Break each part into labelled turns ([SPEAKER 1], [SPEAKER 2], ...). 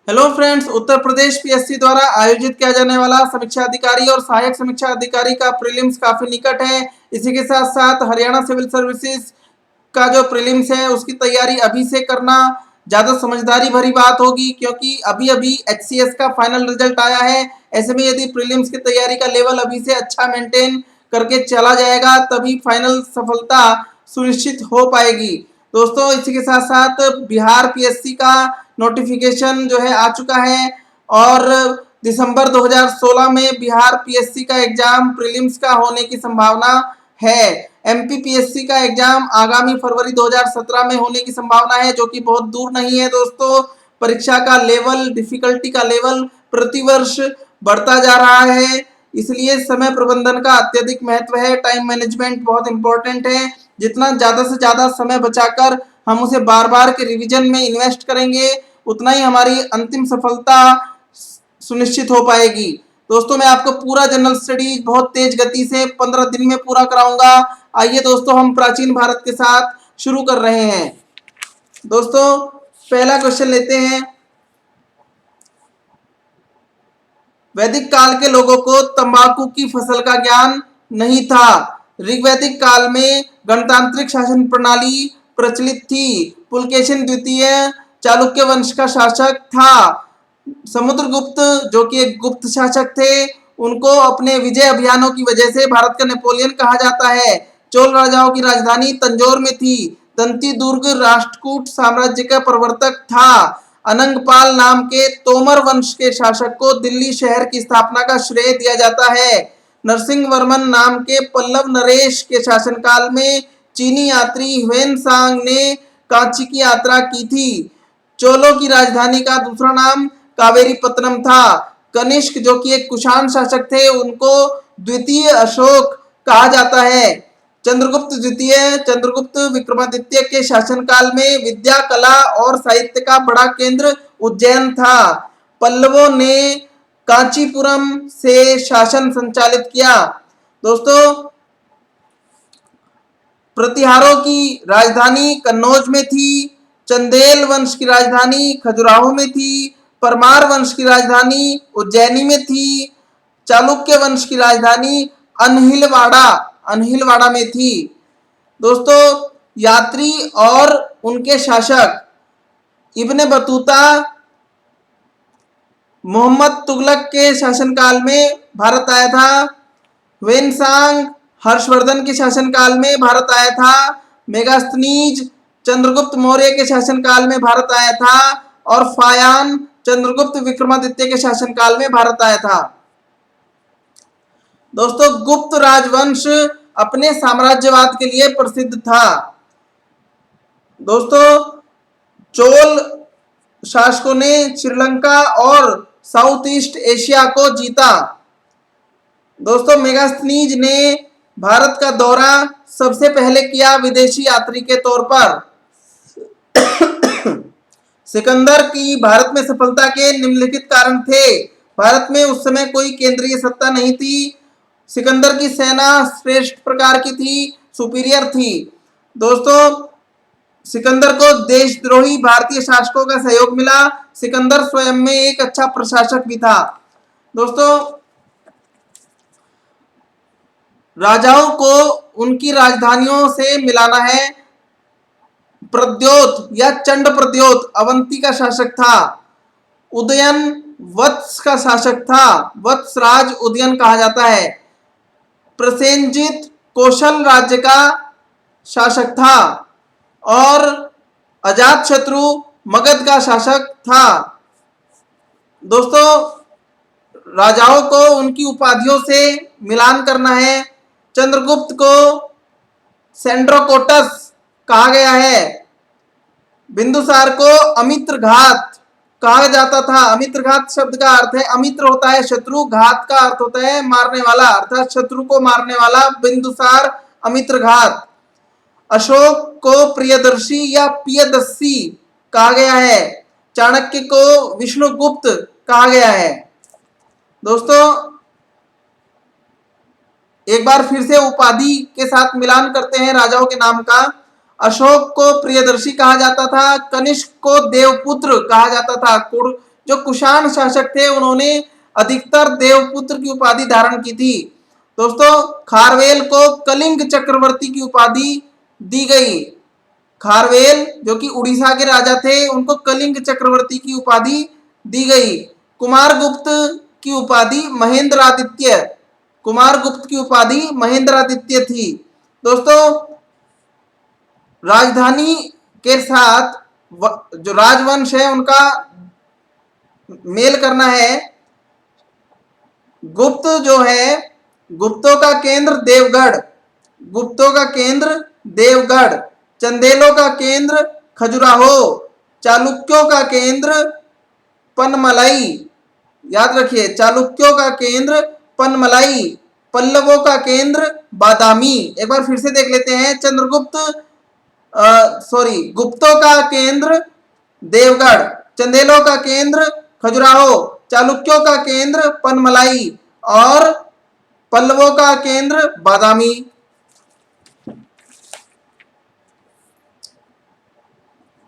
[SPEAKER 1] Hello friends, Uttar Pradesh PSC द्वारा आयोजित किया जाने वाला समीक्षा अधिकारी और सहायक समीक्षा अधिकारी का प्रीलिम्स काफी निकट है। इसी के साथ साथ हरियाणा सिविल सर्विसेज का जो प्रीलिम्स है उसकी तैयारी अभी से करना ज़्यादा समझदारी भरी बात होगी, क्योंकि अभी अभी एचसीएस का फाइनल रिजल्ट आया है। ऐसे में यदि प्रीलिम्स की तैयारी का लेवल अभी से अच्छा मेंटेन करके चला जाएगा तभी फाइनल सफलता सुनिश्चित हो पाएगी। दोस्तों, इसी के साथ साथ बिहार पीएससी का नोटिफिकेशन जो है आ चुका है और दिसंबर 2016 में बिहार पीएससी का एग्जाम प्रीलिम्स का होने की संभावना है। एमपी पीएससी का एग्जाम आगामी फरवरी 2017 में होने की संभावना है, जो कि बहुत दूर नहीं है। दोस्तों, परीक्षा का लेवल, डिफिकल्टी का लेवल प्रतिवर्ष बढ़ता जा रहा है, इसलिए समय प्रबंधन का अत्यधिक महत्व है। टाइम मैनेजमेंट बहुत इंपॉर्टेंट है। जितना ज़्यादा से ज़्यादा समय बचाकर हम उसे बार बार के रिवीजन में इन्वेस्ट करेंगे उतना ही हमारी अंतिम सफलता सुनिश्चित हो पाएगी। दोस्तों, मैं आपको पूरा जनरल स्टडीज बहुत तेज गति से 15 दिन में पूरा कराऊंगा। आइए दोस्तों, हम प्राचीन भारत के साथ शुरू कर रहे हैं। दोस्तों, पहला क्वेश्चन लेते हैं। वैदिक काल के लोगों को तंबाकू की फसल का ज्ञान नहीं था। ऋग्वैदिक काल में गणतांत्रिक शासन प्रणाली प्रचलित थी। पुलकेशिन द्वितीय चालुक्य वंश का शासक था। समुद्रगुप्त, जो कि एक गुप्त शासक थे, उनको अपने विजय अभियानों की वजह से भारत का नेपोलियन कहा जाता है। चोल राजाओं की राजधानी तंजौर में थी। दंती दुर्ग राष्ट्रकूट साम्राज्य का प्रवर्तक था। अनंगपाल नाम के तोमर वंश के शासक को दिल्ली शहर की स्थापना का श्रेय दिया जाता है। नरसिंह वर्मन नाम के पल्लव नरेश के शासनकाल में चीनी यात्री ह्वेनसांग ने कांची की यात्रा की थी। चोलों की राजधानी का दूसरा नाम कावेरीपत्तनम था। कनिष्क, जो कि एक कुषाण शासक थे, उनको द्वितीय अशोक कहा जाता है। चंद्रगुप्त द्वितीय, चंद्रगुप्त विक्रमादित्य के शासनकाल में विद्या, कला और साहित्य का बड़ा केंद्र उज्जैन था। पल्लवों ने कांचीपुरम से शासन संचालित किया। दोस्तों, प्रतिहारों की राजधानी कन्नौज में थी। चंदेल वंश की राजधानी खजुराहो में थी। परमार वंश की राजधानी उज्जैनी में थी। चालुक्य वंश की राजधानी अनहिलवाड़ा में थी। दोस्तों, यात्री और उनके शासक इब्ने बतूता मोहम्मद तुगलक के शासनकाल में भारत आया था। वेनसांग हर्षवर्धन के शासनकाल में भारत आया था। मेगास्थनीज चंद्रगुप्त मौर्य के शासनकाल में भारत आया था। और फायान चंद्रगुप्त विक्रमादित्य के शासनकाल में भारत आया था। दोस्तों, गुप्त राजवंश अपने साम्राज्यवाद के लिए प्रसिद्ध था। दोस्तों, चोल शासकों ने श्रीलंका और साउथ ईस्ट एशिया को जीता। दोस्तों, मेगास्थनीज ने भारत का दौरा सबसे पहले किया विदेशी यात्री के तौर पर। सिकंदर की भारत में सफलता के निम्नलिखित कारण थे। भारत में उस समय कोई केंद्रीय सत्ता नहीं थी। सिकंदर की सेना श्रेष्ठ प्रकार की थी, सुपीरियर थी। दोस्तों, सिकंदर को देशद्रोही भारतीय शासकों का सहयोग मिला। सिकंदर स्वयं में एक अच्छा प्रशासक भी था। दोस्तों, राजाओं को उनकी राजधानियों से मिलाना है। प्रद्योत या चंड प्रद्योत अवंती का शासक था। उदयन वत्स का शासक था। वत्सराज उदयन कहा जाता है। प्रसेनजित कौशल राज्य का शासक था और अजातशत्रु मगध का शासक था। दोस्तों, राजाओं को उनकी उपाधियों से मिलान करना है। चंद्रगुप्त को सेंड्रोकोटस कहा गया है। बिंदुसार को अमित्रघात कहा जाता था। अमित्रघात शब्द का अर्थ है, अमित्र होता है शत्रु, घात का अर्थ होता है मारने वाला, अर्थात शत्रु को मारने वाला। बिंदुसार अमित्रघात। अशोक को प्रियदर्शी या पियदस्सी कहा गया है। चाणक्य को विष्णुगुप्त कहा गया है। दोस्तों, एक बार फिर से उपाधि के साथ मिलान करते हैं राजाओं के नाम का। अशोक को प्रियदर्शी कहा जाता था। कनिष्क को देवपुत्र कहा जाता था। जो कुषाण शासक थे उन्होंने अधिकतर देवपुत्र की उपाधि धारण की थी। दोस्तों खारवेल को कलिंग चक्रवर्ती की उपाधि दी गई। खारवेल जो कि उड़ीसा के राजा थे उनको कलिंग चक्रवर्ती की उपाधि दी गई। कुमारगुप्त की उपाधि महेंद्रादित्य, कुमारगुप्त की उपाधि महेंद्रादित्य थी। दोस्तों राजधानी के साथ जो राजवंश है उनका मेल करना है। गुप्त जो है, गुप्तों का केंद्र देवगढ़, गुप्तों का केंद्र देवगढ़, चंदेलों का केंद्र खजुराहो, चालुक्यों का केंद्र पनमलाई, याद रखिए चालुक्यों का केंद्र पनमलाई, पल्लवों का केंद्र बादामी। एक बार फिर से देख लेते हैं, चंद्रगुप्त गुप्तों का केंद्र देवगढ़, चंदेलों का केंद्र खजुराहो, चालुक्यों का केंद्र पनमलाई और पल्लवों का केंद्र बादामी।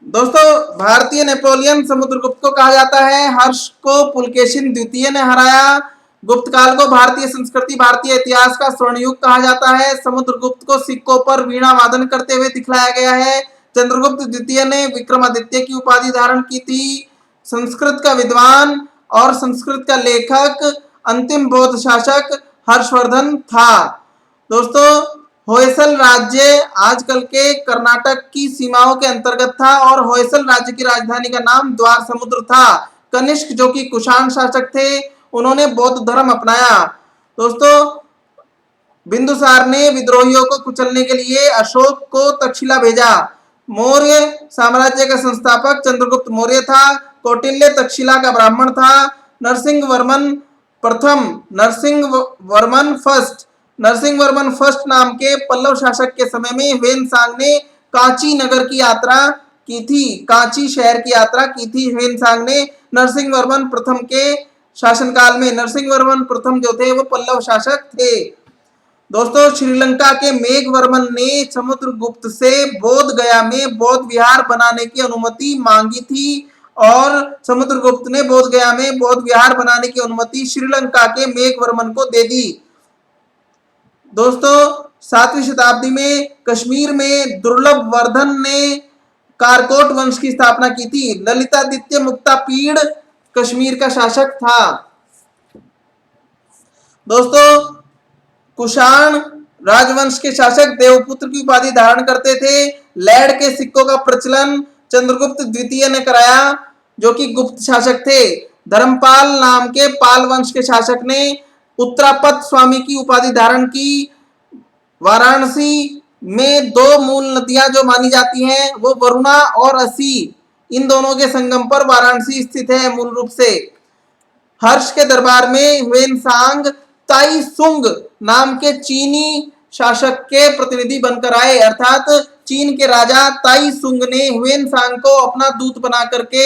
[SPEAKER 1] दोस्तों भारतीय नेपोलियन समुद्रगुप्त को कहा जाता है। हर्ष को पुलकेशिन द्वितीय ने हराया। गुप्त काल को भारतीय संस्कृति, भारतीय इतिहास का स्वर्ण युग कहा जाता है। समुद्रगुप्त को सिक्कों पर वीणा वादन करते हुए दिखलाया गया है। चंद्रगुप्त द्वितीय ने विक्रमादित्य की उपाधि धारण की थी। संस्कृत का विद्वान और संस्कृत का लेखक अंतिम बौद्ध शासक हर्षवर्धन था। दोस्तों होयसल राज्य आजकल के कर्नाटक की सीमाओं के अंतर्गत था और होयसल राज्य की राजधानी का नाम द्वार समुद्र था। कनिष्क जो कि कुषाण शासक थे उन्होंने बौद्ध धर्म अपनाया। दोस्तों बिंदुसार ने विद्रोहियों को कुचलने के लिए अशोक को तक्षशिला भेजा। मौर्य साम्राज्य का संस्थापक चंद्रगुप्त मौर्य था। कौटिल्य तक्षशिला का ब्राह्मण था। नरसिंह वर्मन प्रथम, नरसिंह वर्मन फर्स्ट नाम के पल्लव शासक के समय में ह्वेनसांग ने कांची नगर की यात्रा की थी, कांची शहर की यात्रा की थी ह्वेनसांग ने नरसिंह वर्मन प्रथम के शासनकाल में। नरसिंह वर्मन प्रथम जो थे वो पल्लव शासक थे। दोस्तों श्रीलंका के मेघवर्मन ने समुद्रगुप्त से बोध गया में बौद्ध विहार बनाने की अनुमति मांगी थी और समुद्रगुप्त ने बोध गया में बौद्ध विहार बनाने की अनुमति श्रीलंका के मेघवर्मन को दे दी। दोस्तों 7वीं शताब्दी में कश्मीर में दुर्लभ वर्धन ने कारकोट वंश की स्थापना की थी। ललितादित्य मुक्तापीड़ कश्मीर का शासक था। दोस्तों कुषाण राजवंश के शासक देवपुत्र की उपाधि धारण करते थे। लैंड के सिक्कों का प्रचलन चंद्रगुप्त द्वितीय ने कराया जो कि गुप्त शासक थे। धर्मपाल नाम के पाल वंश के शासक ने उत्तरापत स्वामी की उपाधि धारण की। वाराणसी में दो मूल नदियां जो मानी जाती हैं वो वरुणा और असी, इन दोनों के संगम पर वाराणसी स्थित है मूल रूप से। हर्ष के दरबार में ह्वेनसांग ताइसुंग नाम के चीनी शासक के प्रतिनिधि बनकर आए, अर्थात चीन के राजा ताइसुंग ने ह्वेनसांग को अपना दूत बना करके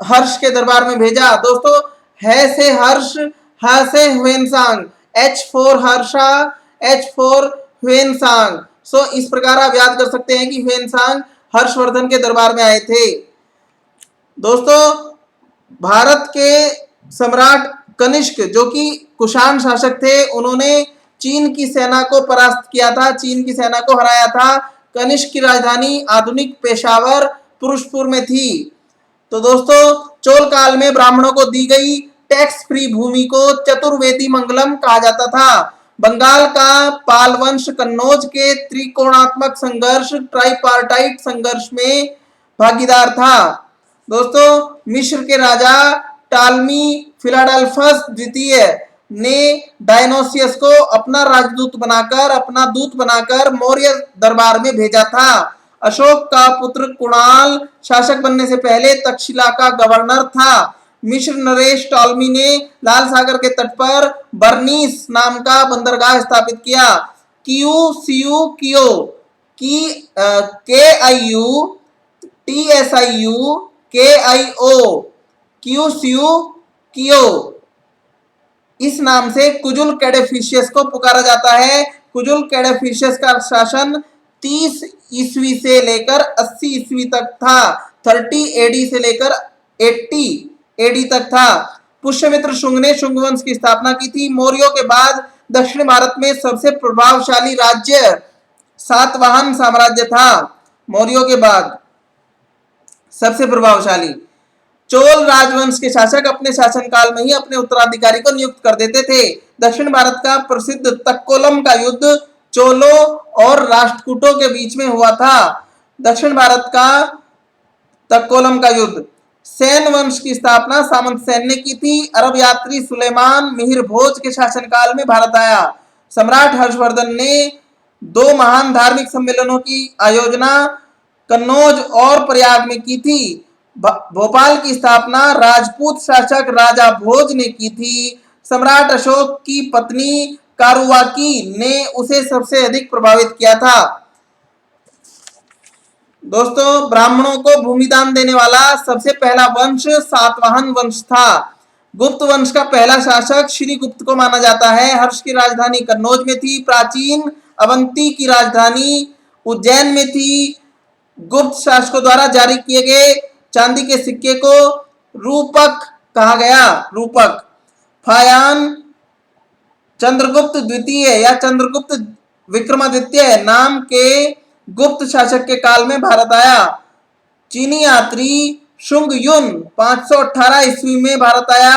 [SPEAKER 1] हर्ष के दरबार में भेजा। दोस्तों है से हर्ष, हा से ह्वेनसांग, H4 हर्षा, H4 ह्वेनसांग। सो इस प्रकार आप याद कर सकते हैं कि ह्वेनसांग हर्षवर्धन के दरबार में आए थे। दोस्तों भारत के सम्राट कनिष्क जो कि कुषाण शासक थे उन्होंने चीन की सेना को परास्त किया था, चीन की सेना को हराया था। कनिष्क की राजधानी आधुनिक पेशावर पुरुषपुर में थी। तो दोस्तों चोल काल में ब्राह्मणों को दी गई टैक्स फ्री भूमि को चतुर्वेदी मंगलम कहा जाता था। बंगाल का पाल वंश कन्नौज के त्रिकोणात्मक संघर्ष, ट्राइपार्टाइट संघर्ष में भागीदार था। दोस्तों मिस्र के राजा टालमी फिलाडेल्फस द्वितीय ने डायनोसियस को अपना राजदूत बनाकर, अपना दूत बनाकर मौर्य दरबार में भेजा था। अशोक का पुत्र कुणाल शासक बनने से पहले तक्षशिला का गवर्नर था। मिस्र नरेश टॉलमी ने लाल सागर के तट पर बर्नीस नाम का बंदरगाह स्थापित किया। कियू सीयू कियो की KIU TSIU KIO कियू सीयू कियो इस नाम से कुजुल कैडेफिशियस को पुकारा जाता है। कुजुल कैडेफिशियस का शासन 30 ईस्वी से लेकर 80 ईस्वी तक था। 30 AD से लेकर 80 एडी तक था। पुष्यमित्र शुंग ने शुंग वंश की स्थापना की थी। मौर्यों के बाद दक्षिण भारत में सबसे प्रभावशाली राज्य सातवाहन साम्राज्य था। मौर्यों के बाद सबसे प्रभावशाली। चोल राजवंश के शासक अपने शासनकाल में ही अपने उत्तराधिकारी को नियुक्त कर देते थे। दक्षिण भारत का प्रसिद्ध तक्कोलम का युद्ध चोलों और राष्ट्रकूटों के बीच में हुआ था। दक्षिण भारत का तक्कोलम का युद्ध। सैन वंश की स्थापना सामंत सैन ने की थी। अरब यात्री सुलेमान मिहिर भोज के शासनकाल में भारत आया। सम्राट हर्षवर्धन ने 2 महान धार्मिक सम्मेलनों की आयोजना कन्नौज और प्रयाग में की थी। भोपाल की स्थापना राजपूत शासक राजा भोज ने की थी। सम्राट अशोक की पत्नी कारुवाकी ने उसे सबसे अधिक प्रभावित किया था। दोस्तों, ब्राह्मणों को भूमिदान देने वाला सबसे पहला वंश सातवाहन वंश था। गुप्त वंश का पहला शासक श्री गुप्त को माना जाता है। हर्ष की राजधानी कन्नौज में थी। प्राचीन अवंती की राजधानी उज्जैन में थी। गुप्त शासकों द्वारा जारी किए गए चांदी के सिक्के को रूपक कहा गया। रूपक। फायान चंद्रगुप्त द्वितीय या चंद्रगुप्त विक्रमादित्य नाम के गुप्त शासक के काल में भारत आया। चीनी यात्री शुंग युन 518 ईस्वी में भारत आया।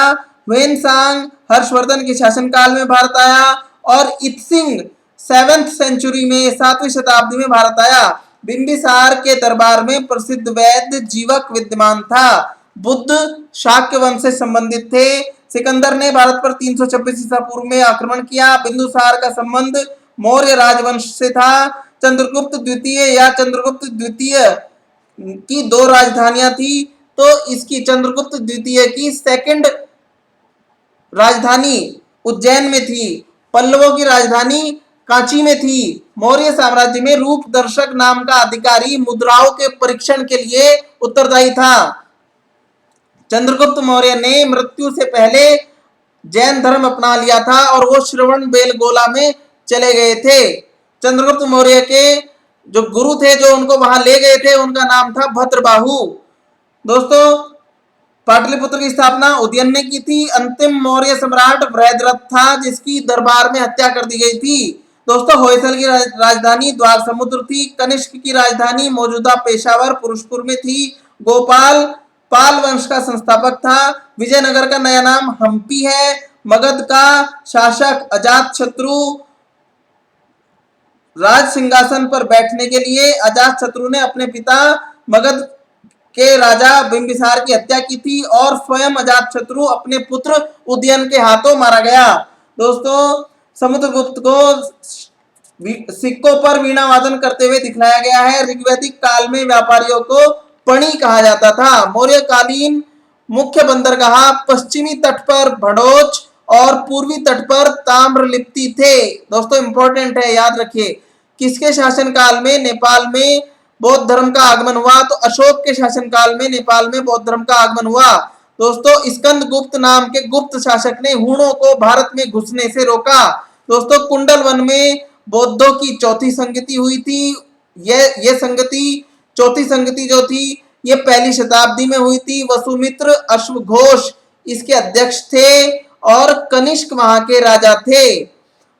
[SPEAKER 1] ह्वेनसांग हर्षवर्धन के शासनकाल में भारत आया और इत्सिंग 7th सेंचुरी में 7वीं शताब्दी में भारत आया। बिंबिसार के दरबार में प्रसिद्ध वैद्य जीवक विद्यमान था। बुद्ध शाक्य वंश से संबंधित थे। सिकंदर ने भारत पर 326 ईसा पूर्व में आक्रमण किया। बिंदुसार का संबंध मौर्य राजवंश से था। चंद्रगुप्त द्वितीय या चंद्रगुप्त द्वितीय की 2 राजधानियां थी, तो इसकी चंद्रगुप्त द्वितीय की सेकंड राजधानी उज्जैन में थी। पल्लवों की राजधानी कांची में थी। मौर्य साम्राज्य में रूप दर्शक नाम का अधिकारी मुद्राओं के परीक्षण के लिए उत्तरदायी था। चंद्रगुप्त मौर्य ने मृत्यु से पहले जैन धर्म अपना लिया था और वो श्रवण बेलगोला में चले गए थे। चंद्रगुप्त मौर्य के जो गुरु थे, जो उनको वहां ले गए थे, उनका नाम था भद्रबाहु। दोस्तों, पाटलिपुत्र की स्थापना उदयन ने की थी। अंतिम मौर्य सम्राट वृहद्रथ था, जिसकी दरबार में हत्या कर दी गई थी। दोस्तों, होयसल की राजधानी द्वार समुद्र थी। कनिष्क की राजधानी मौजूदा पेशावर पुरुषपुर में थी। गोपाल पाल वंश का संस्थापक था। विजयनगर का नया नाम हम्पी है। मगध का शासक अजातशत्रु राज सिंहासन पर बैठने के लिए अजातशत्रु ने अपने पिता मगध के राजा बिंबिसार की हत्या की थी और स्वयं अजातशत्रु अपने पुत्र उदयन के हाथों मारा गया। दोस्तों, समुद्रगुप्त को सिक्कों पर वीणा वादन करते हुए दिखलाया गया है। ऋग्वैदिक काल में व्यापारियों को पणी कहा जाता था। मौर्यकालीन मुख्य बंदरगाह पश्चिमी तट पर भड़ोच और पूर्वी तट पर ताम्रलिप्ति थे। दोस्तों, इंपॉर्टेंट है, याद रखिए। किसके शासनकाल में नेपाल में बौद्ध धर्म का आगमन हुआ? तो अशोक के शासनकाल में नेपाल में बौद्ध धर्म का आगमन हुआ। दोस्तों, स्कंदगुप्त नाम के गुप्त शासक ने हूणों को भारत में घुसने से रोका। दोस्तों, कुंडल वन में बौद्धों की चौथी संगति हुई थी। ये संगति, चौथी संगति जो थी, ये 1ली शताब्दी में हुई थी। वसुमित्र अश्वघोष इसके अध्यक्ष थे और कनिष्क वहां के राजा थे।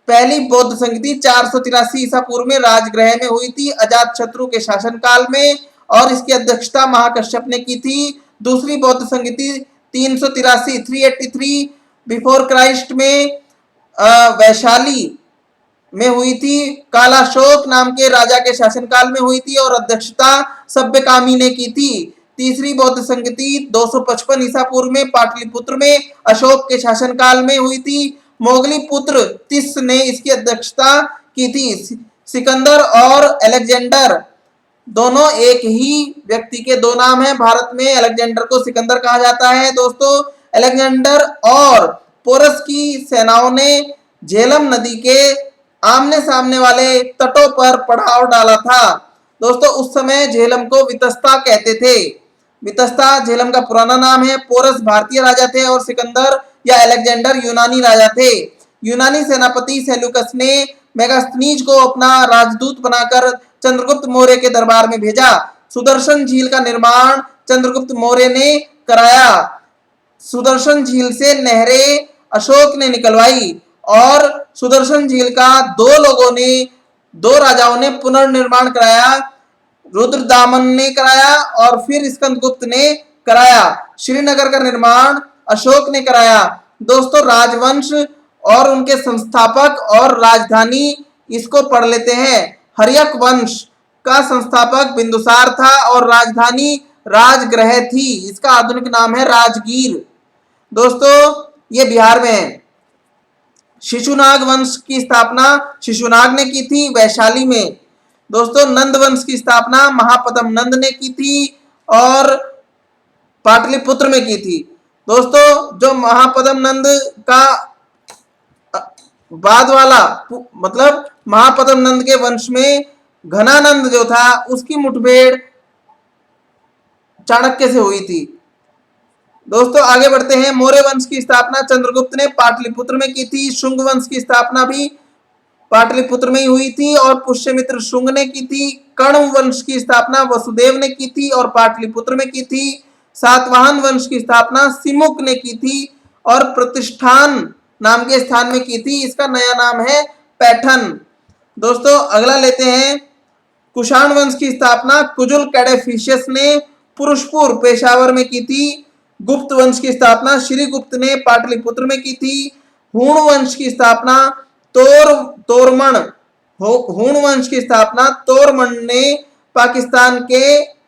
[SPEAKER 1] पहली बौद्ध संगति 483 ईसा पूर्व में राजगृह में हुई थी, अजातशत्रु के शासनकाल में, और इसकी अध्यक्षता महाकश्यप ने की थी। दूसरी बौद्ध संगति 383 बिफोर क्राइस्ट में वैशाली में हुई थी। कालाशोक नाम के राजा के शासनकाल में हुई थी और अध्यक्षता सभ्यकामी ने की थी। तीसरी बौद्ध संगति 255 ईसा पूर्व में पाटलिपुत्र में अशोक के शासनकाल में हुई थी। मोगली पुत्र तिस ने इसकी अध्यक्षता की थी। सिकंदर और अलेक्जेंडर दोनों एक ही व्यक्ति के 2 नाम हैं। भारत में अलेक्जेंडर को सिकंदर कहा जाता है। दोस्तों, अलेक्जेंडर और पोरस की सेनाओं ने झेलम नदी के आमने सामने वाले तटों पर पड़ाव डाला था। दोस्तों, उस समय झेलम को वितस्ता कहते थे। वितस्ता झेलम का पुराना नाम है। पोरस भारतीय राजा थे और सिकंदर या अलेक्जेंडर यूनानी राजा थे। यूनानी सेनापति सेल्यूकस ने मेगास्थनीज को अपना राजदूत बनाकर चंद्रगुप्त मौर्य के दरबार में भेजा। सुदर्शन झील का निर्माण चंद्रगुप्त मौर्य ने कराया। सुदर्शन झील से नहरें अशोक ने निकलवाई और सुदर्शन झील का दो राजाओं ने पुनर्निर्माण कराया। रुद्रदामन ने कराया और फिर स्कंदगुप्त ने कराया। श्रीनगर का निर्माण अशोक ने कराया। दोस्तों, राजवंश और उनके संस्थापक और राजधानी इसको पढ़ लेते हैं। हर्यक वंश का संस्थापक बिंदुसार था और राजधानी राजगृह थी। इसका आधुनिक नाम है राजगीर। दोस्तों, ये बिहार में है। शिशुनाग वंश की स्थापना शिशुनाग ने की थी वैशाली में। दोस्तों, नंद वंश की स्थापना महापद्म नंद ने की थी और पाटलिपुत्र में की थी। दोस्तों, जो महापद्म नंद का बाद वाला मतलब महापद्म नंद के वंश में घनानंद जो था उसकी मुठभेड़ चाणक्य से हुई थी। दोस्तों, आगे बढ़ते हैं। मौर्य वंश की स्थापना चंद्रगुप्त ने पाटलिपुत्र में की थी। शुंग वंश की स्थापना भी पाटलिपुत्र में ही हुई थी और पुष्यमित्र शुंग ने की थी। कर्ण वंश की स्थापना वसुदेव ने की थी और पाटलिपुत्र में की थी। सातवाहन वंश की स्थापना सिमुक ने की थी और प्रतिष्ठान नाम के स्थान में की थी। इसका नया नाम है पैठन। दोस्तों, अगला लेते हैं। कुषाण वंश की स्थापना कुजुल कैडेफिशियस ने पुरुषपुर पेशावर में की थी। गुप्त वंश की स्थापना श्रीगुप्त ने पाटलिपुत्र में की थी। हूण वंश की स्थापना हूण वंश की स्थापना तोरमन ने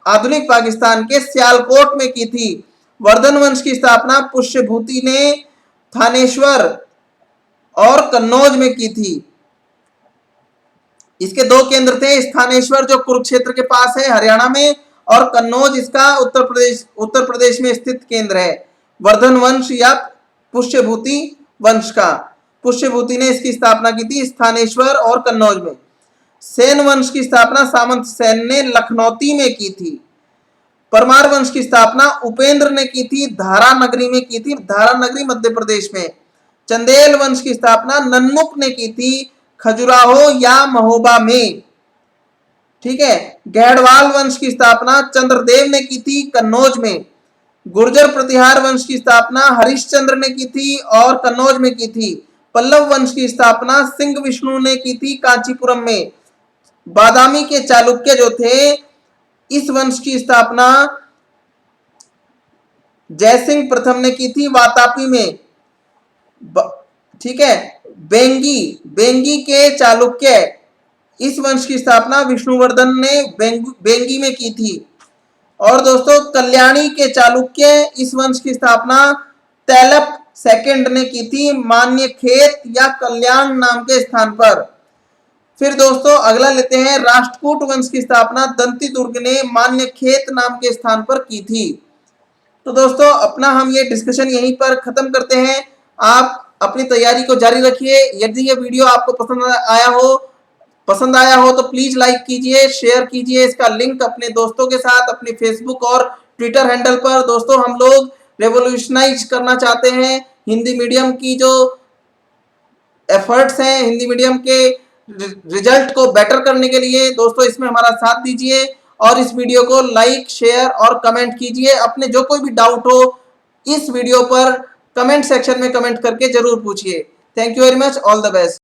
[SPEAKER 1] आधुनिक पाकिस्तान के सियालकोट में की थी। वर्धन वंश की स्थापना पुष्यभूति ने थानेश्वर और कन्नौज में की थी। इसके दो केंद्र थे, स्थानेश्वर जो कुरुक्षेत्र के पास है हरियाणा में, और कन्नौज इसका उत्तर प्रदेश में स्थित केंद्र है। वर्धन वंश या पुष्यभूति वंश का पुष्यभूति ने इसकी स्थापना की थी स्थानेश्वर और कन्नौज में। सेन वंश की स्थापना सामंत सेन ने लखनौती में की थी। परमार वंश की स्थापना उपेंद्र ने की थी, धारा नगरी में की थी, धारा नगरी मध्य प्रदेश में। चंदेल वंश की स्थापना नन्मुख ने की थी, खजुराहो या महोबा में। ठीक है। गैड़वाल वंश की स्थापना चंद्रदेव ने की थी, कन्नौज में। गुर्जर प्रतिहार वंश की स्थापना हरिश्चंद्र ने की थी और कन्नौज में की थी। पल्लव वंश की स्थापना सिंह विष्णु ने की थी, कांचीपुरम में। बादामी के चालुक्य जो थे, इस वंश की स्थापना जयसिंह प्रथम ने की थी, वातापी में। ठीक है। बेंगी के चालुक्य, इस वंश की स्थापना विष्णुवर्धन ने बेंगी में की थी। और दोस्तों, कल्याणी के चालुक्य, इस वंश की स्थापना तैलप सेकंड ने की थी, मान्यखेत या कल्याण नाम के स्थान पर। फिर दोस्तों, अगला लेते हैं। राष्ट्रकूट वंश की स्थापना दंती दुर्ग ने मान्यखेत नाम के स्थान पर की थी। तो दोस्तों, अपना हम ये डिस्कशन यहीं पर खत्म करते हैं। आप अपनी तैयारी को जारी रखिए। यदि ये वीडियो आपको पसंद आया हो तो प्लीज लाइक कीजिए, शेयर कीजिए इसका लिंक अपने दोस्तों के साथ, अपने फेसबुक और ट्विटर हैंडल पर। दोस्तों, हम लोग रेवोल्यूशनाइज करना चाहते हैं हिंदी मीडियम की जो एफर्ट्स हैं, हिंदी मीडियम के रिजल्ट को बेटर करने के लिए। दोस्तों, इसमें हमारा साथ दीजिए और इस वीडियो को लाइक, शेयर और कमेंट कीजिए। अपने जो कोई भी डाउट हो इस वीडियो पर कमेंट सेक्शन में कमेंट करके जरूर पूछिए। Thank you very much. All the best.